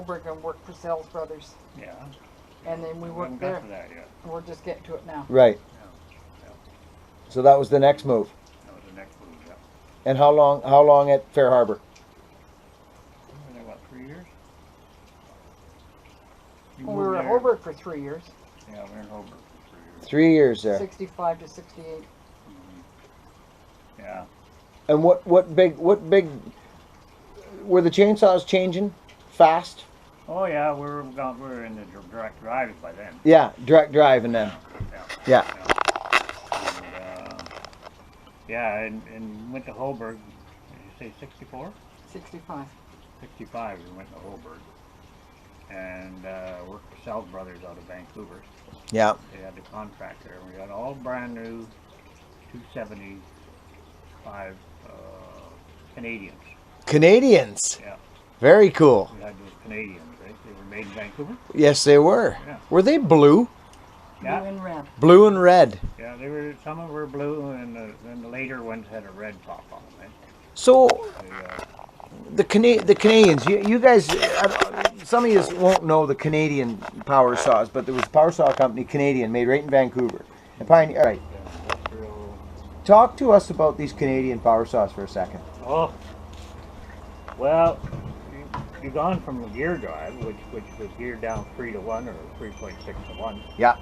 Hoburg and worked for Sells Brothers. Yeah. And then we worked there. there. To that yet. We're just getting to it now. Right. Yeah. So that was the next move. That was the next move. Yeah. And how long at Fair Harbor? What, 3 years? We were at Hoburg for 3 years. Yeah, we were in Hoburg for 3 years. 3 years there. 65 to 68. Yeah. And what big were the chainsaws changing fast? Oh yeah, we were in the direct drives by then. Yeah, direct drive and then. Yeah. Yeah. And went to Hoburg. Did you say 64? 65. 65. We went to Hoburg and worked for Sells Brothers out of Vancouver. Yeah. They had the contract there. We got all brand new 275 Canadians. Canadians. Yeah. Very cool. We had those Canadians, right? They were made in Vancouver. Yes, they were. Yeah. Were they blue? Yeah. Blue and red. Blue and red. Yeah, they were. Some of them were blue, and then the later ones had a red top on them. Right? So They, the Canadians, you guys, some of you won't know the Canadian power saws, but there was a power saw company, Canadian, made right in Vancouver. And Pioneer. All right. Talk to us about these Canadian power saws for a second. Oh, well, you've gone from the gear drive, which was geared down 3 to 1 or 3.6 to 1. Yeah.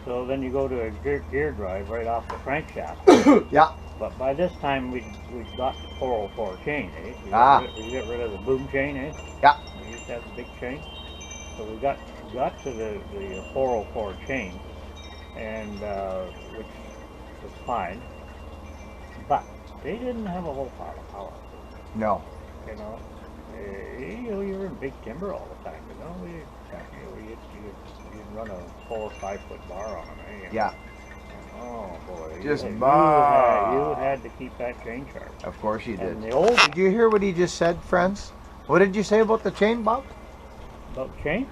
So then you go to a gear drive right off the crankshaft. Yeah. But by this time we'd got the 404 chain, eh? We got rid of the boom chain, eh? Yeah. We used to have the big chain. So we got to the 404 chain, and which was fine. But they didn't have a whole lot of power. No. You know, you were in big timber all the time. You know, you'd run a 4 or 5 foot bar on them. Eh? Yeah. Oh boy. Just you bar. had to keep that chain sharp. Of course you did. And the old Did you hear what he just said, friends? What did you say about the chain, Bob? about the chain?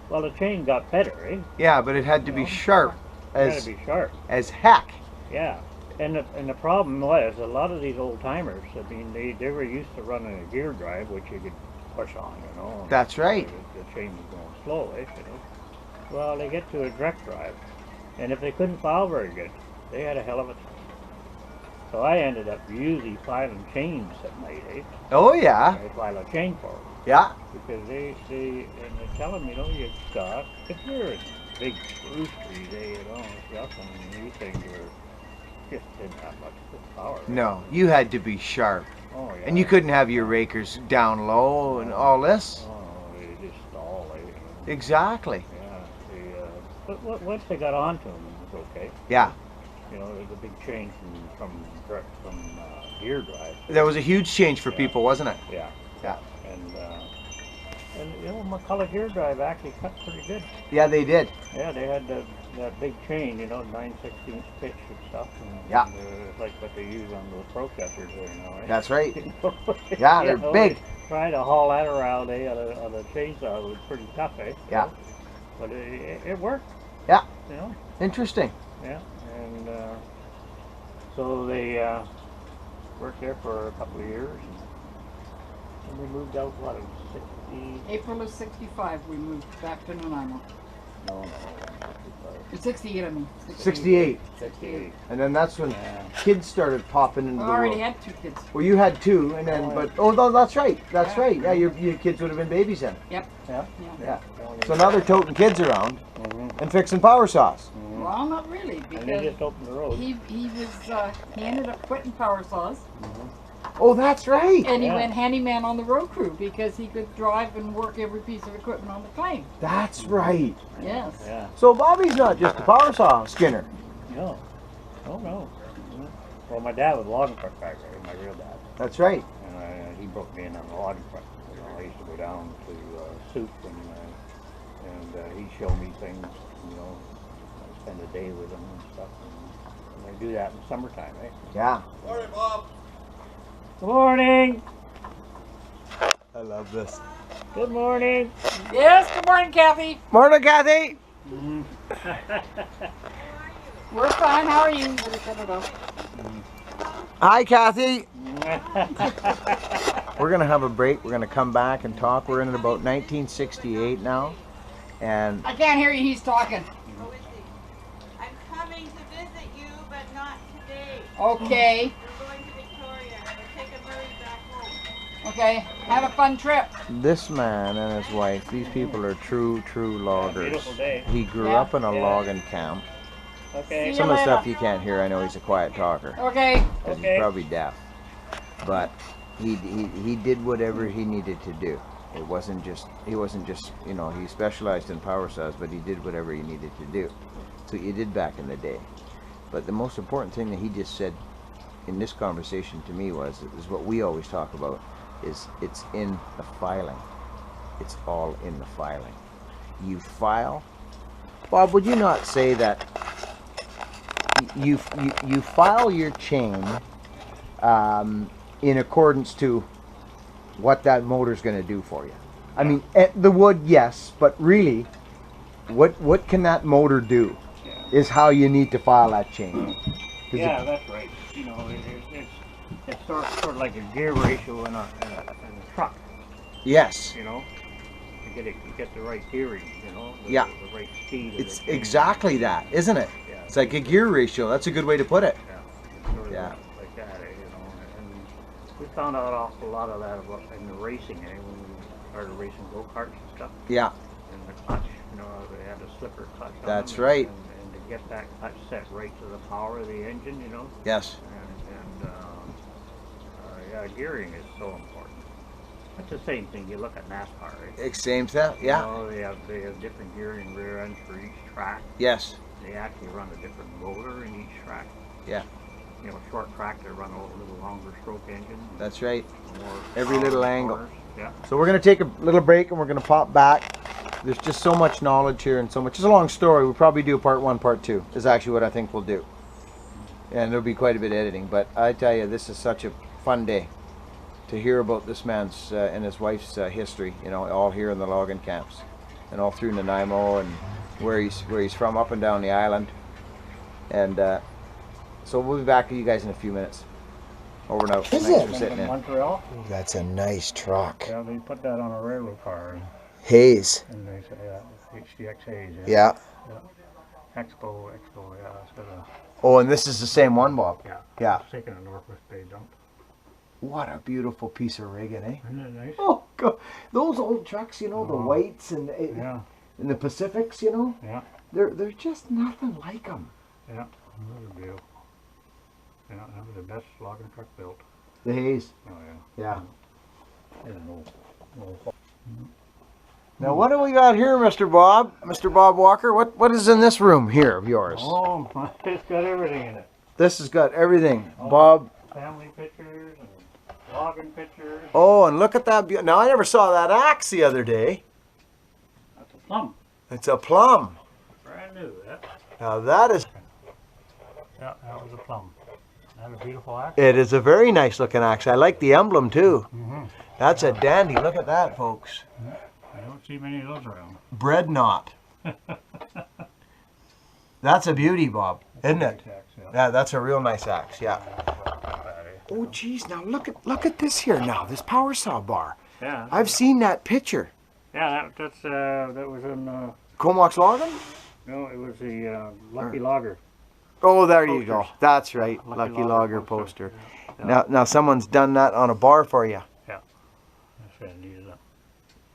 Well, the chain got better, eh? Yeah, but it had to be sharp It had to be sharp. as heck. Yeah. And the problem was a lot of these old timers. I mean, they were used to running a gear drive, which you could push on, you know. That's right. The chain was going slow, eh? You know. Well, they get to a direct drive, and if they couldn't file very good, they had a hell of a time. So I ended up usually filing chains at night, eh? Oh yeah. I file a chain for them. Yeah. Because they tell them, you know, you've got, if you're in big spruce trees, you know, stuff, and these things were just didn't have much power. Right? No, you had to be sharp. Oh, yeah. And you couldn't have your rakers down low and all this. Oh, they just stall. Exactly. Yeah. But once they got onto them, it was okay. Yeah. You know, there's a big change from gear drive. That was a huge change for people, wasn't it? Yeah. Yeah. And you know, McCulloch gear drive actually cut pretty good. Yeah, they did. Yeah, they had that big chain, you know, 9/16 pitch and stuff. And, Yeah. and, like what they use on those processors there now, right? That's right. Yeah, they're big. Trying to haul that around, on a chainsaw was pretty tough, eh? Yeah. But it worked. Yeah. You know? Interesting. Yeah. And so they worked there for a couple of years. And we moved out, what, in 60? April of 65, we moved back to Nanaimo. No. 68, I mean. 68. 68. And then that's when Yeah. kids started popping into I the already world. had 2 kids. Well, you had 2, and then, Oh, but, no, that's right. That's Yeah. right. Yeah, your kids would have been babies then. Yep. Yeah. Yeah. So now they're toting kids around Mm-hmm. and fixing power saws. Well, not really, And they because just opened the road. he ended up quitting power saws, Oh, that's right. and he Yeah. went handyman on the road crew because he could drive and work every piece of equipment on the claim. That's right. Yes. Yeah. So Bobby's not just a power saw skinner. No. Oh, no. Well, my dad was a logging truck driver, my real dad. That's right. And he broke me in on the logging truck. You know, I used to go down to Soup and he'd show me things, you know. I'd spend a day with him and stuff. And I do that in the summertime, eh? Yeah. Morning, Bob. Good morning! I love this. Good morning! Yes, good morning, Kathy. Morning, Kathy. We're fine. How are you? Hi, Kathy. We're going to have a break. We're going to come back and talk. We're in at about 1968 now. And I can't hear you. He's talking. I'm coming to visit you, but not today. Okay. We're going to Victoria. We'll take a Murray back home. Okay. Have a fun trip. this man and his wife, these people are true loggers. Beautiful day. He grew Yeah. up in a logging camp. Okay. See Some you of the stuff later. you can't hear, I know he's a quiet talker. Okay. Because Okay. he's probably deaf. But he did whatever he needed to do. He wasn't just, you know, he specialized in power saws, but he did whatever he needed to do. So he did back in the day. But the most important thing that he just said in this conversation to me is what we always talk about, is it's in the filing. It's all in the filing. You file. Bob, would you not say that you file your chain in accordance to what that motor's going to do for you? I mean, the wood, yes, but really, what can that motor do? Yeah. Is how you need to file that chain. Yeah, that's right. You know, it's sort of like a gear ratio in a truck. Yes, You know, you get the right gearing. You know, Yeah. the right speed. of it's the chain. exactly that, isn't it? Yeah. It's like a gear ratio. That's a good way to put it. Yeah. It's sort of Yeah. like that, you know. And we found out an awful lot of that about in the racing, when we started racing go-karts and stuff. Yeah, And the clutch, you know, they had a slipper clutch on That's them, right. And to get that clutch set right to the power of the engine, you know. yes. Yeah, gearing is so important. It's the same thing. You look at NASCAR, right? Same thing, yeah. You know, they have different gearing rear ends for each track. Yes, They actually run a different motor in each track. Yeah. You know, short track they run a little longer stroke engine. that's right. More Every power little in angle. corners. Yeah. So we're going to take a little break and we're going to pop back. There's just so much knowledge here and so much. It's a long story. We'll probably do part 1, part 2 is actually what I think we'll do. And there'll be quite a bit of editing. But I tell you, this is such a fun day to hear about this man's and his wife's history, you know, all here in the logging camps and all through Nanaimo and where he's from, up and down the island. And so we'll be back with you guys in a few minutes. Over and out. Is Thanks it? for sitting in. Montreal. That's a nice truck. Yeah, they put that on a railroad car, Hayes. and they say, HDX Hayes. Yeah. Expo, yeah, it's got a, Oh, and this is the same one, Bob. yeah. Yeah. It's taken a Northwest Bay dump. What a beautiful piece of rigging, eh? Isn't it nice? Oh, God. Those old trucks, you know, the Oh. whites and Yeah, the Pacifics, you know, yeah, they're just nothing like them. yeah. Another deal. Yeah, that was the best logging truck built. The Hayes. Oh, Yeah. yeah. No. Now, what do we got here, Mr. Bob? Mr. Bob Walker? What is in this room here of yours? Oh, it's got everything in it. This has got everything. Bob. Family pictures and logging pictures. Oh, and look at that. Now, I never saw that axe the other day. That's a plum. It's a plum. Brand new. That. Now, that is... Yeah, that was a plum. That a beautiful axe. It is a very nice looking axe. I like the emblem, too. Mm-hmm. That's a dandy. Look at that, folks. I don't see many of those around. Bread knot. That's a beauty, Bob, isn't it? Yeah, that's a real nice axe. Yeah. Oh, geez. Now look at this here. Now this power saw bar. Yeah. I've seen that picture. Yeah, that was in. Comox logging? No, it was the Lucky Logger. Oh, there you go. Posters. That's right. Lucky Lucky Logger Logger poster. poster. Yeah. Now someone's done that on a bar for you. That's what I needed.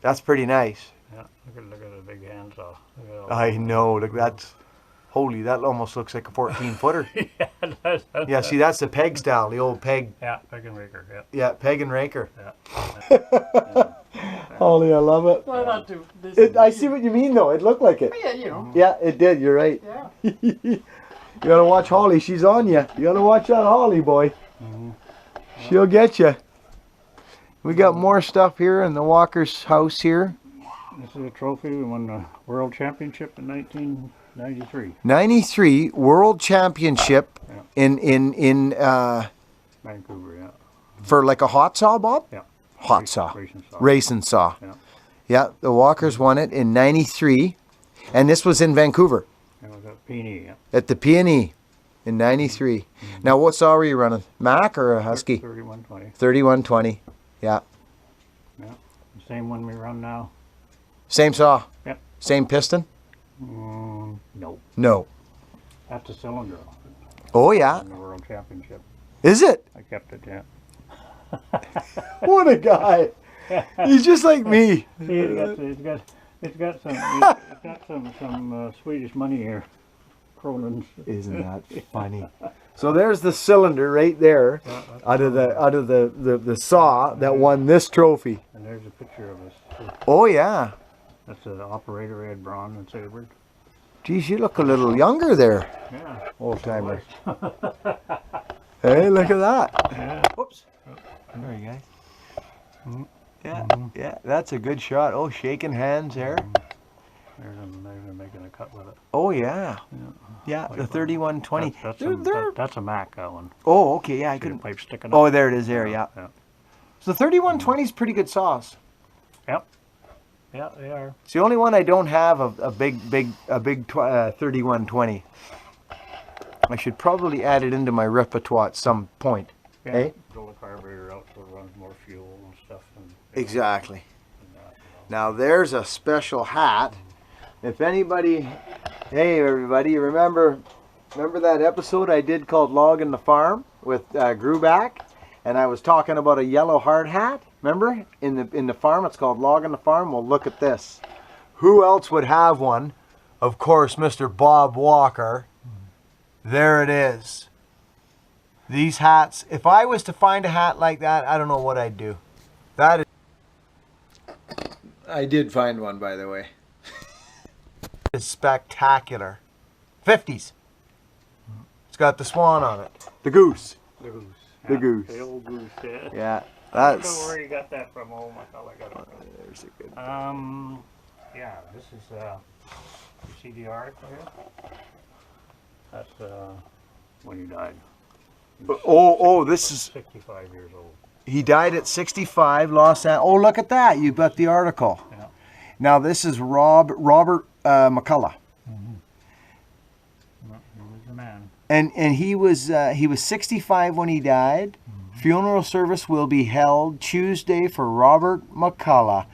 That's pretty nice. Yeah, look at the big handsaw. I know. Look, that's holy. That almost looks like a 14-footer. Yeah, it does. Yeah. See, that's the peg style. The old peg. Yeah, peg and raker. Yeah. Yeah, peg and raker. Yeah. Holy, I love it. Well, not to this. I see what you mean, though. It looked like it. Yeah, you know. Yeah, it did. You're right. Yeah. You gotta watch Holly. She's on you. You gotta watch that Holly, boy. She'll get you. We got more stuff here in the Walker's house here. This is a trophy. We won the World Championship in 1993. 93 World Championship in Vancouver, yeah. for like a hot saw, Bob? Yeah. Hot saw. Racing saw. Racing saw. Yeah. Yeah, the Walkers won it in 93. And this was in Vancouver It was a Peony, yeah. at the P&E in 93. Now, what saw were you running? Mac or a Husky? 3120. 3120. Yeah. Yeah. The same one we run now. Same saw? Yep. Same piston? No. No. That's a cylinder off it. Oh, yeah. In the World Championship. Is it? I kept it, yeah. What a guy. He's just like me. See, it's got some Swedish money here. Kronens. Isn't that funny? So there's the cylinder right there out of the saw that won this trophy. And there's a picture of us. Oh, yeah. That's the operator, Ed Braun and Sabre. Geez, you look a little younger there, Yeah. old timer. Hey, look at that. Yeah. Whoops. There you go. Yeah, that's a good shot. Oh, shaking hands there. There's him making a cut with it. Oh, yeah. Yeah, Like the 3120. That's a Mac, that one. Oh, okay, yeah, I See the couldn't. pipe sticking up? Oh, there it is there, yeah. Yeah. So 3120 is pretty good sauce. Yep. Yeah, they are. It's the only one I don't have a big 3120. I should probably add it into my repertoire at some point. Yeah. Eh? Throw the carburetor out so it runs more fuel and stuff. And Exactly. and that, Now there's a special hat. If anybody, hey everybody, remember that episode I did called Logging the Farm with Gruback, and I was talking about a yellow hard hat. Remember in the farm, it's called Logging the Farm. Well, look at this. Who else would have one? Of course, Mr. Bob Walker. There it is. These hats. If I was to find a hat like that, I don't know what I'd do. That is. I did find one, by the way. It's spectacular. 50s. It's got the swan on it. The goose. The goose. The goose. The old goose, yeah. Yeah, I don't know that's. where you got that from. Oh my God, I got it. There's a good. Yeah, this is, you see the article here? That's, when he died. He was Oh, this is. 65 years old. He died at 65. Los Angeles. Oh, look at that! You got the article. Yeah. Now this is Robert McCulloch. Well, he was the man. And he was 65 when he died. Funeral service will be held Tuesday for Robert McCulloch